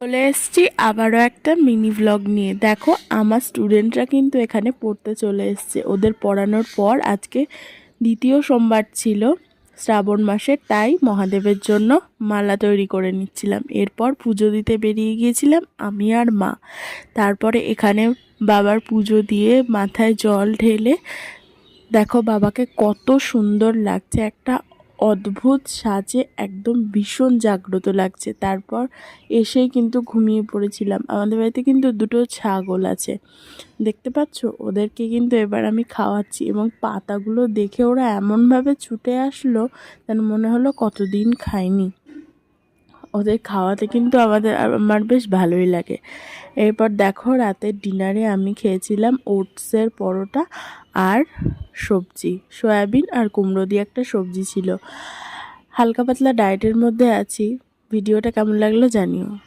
চলে এসেছি আবারও একটা মিনি ব্লগ নিয়ে। দেখো আমার স্টুডেন্টরা কিন্তু এখানে পড়তে চলে এসছে। ওদের পড়ানোর পর আজকে দ্বিতীয় সোমবার ছিল শ্রাবণ মাসের, তাই মহাদেবের জন্য মালা তৈরি করে নিচ্ছিলাম। এরপর পুজো দিতে বেরিয়ে গিয়েছিলাম আমি আর মা। তারপরে এখানে বাবার পুজো দিয়ে মাথায় জল ঢেলে দেখো বাবাকে কত সুন্দর লাগছে, একটা অদ্ভুত সাজে একদম ভীষণ জাগ্রত লাগছে। তারপর এসেই কিন্তু ঘুমিয়ে পড়েছিলাম। আমাদের বাড়িতে কিন্তু দুটো ছাগল আছে, দেখতে পাচ্ছ, ওদেরকে কিন্তু এবার আমি খাওয়াচ্ছি এবং পাতাগুলো দেখে ওরা এমনভাবে ছুটে আসলো যেন মনে হলো কতদিন খাইনি। ওদের খাওয়াতে কিন্তু আমার বেশ ভালোই লাগে। এরপর দেখো রাতের ডিনারে আমি খেয়েছিলাম ওটসের পরোটা আর সবজি, সয়াবিন আর কুমড়ো দিয়ে একটা সবজি ছিল। হালকা পাতলা ডায়েটের মধ্যে আছি। ভিডিওটা কেমন লাগলো জানিও।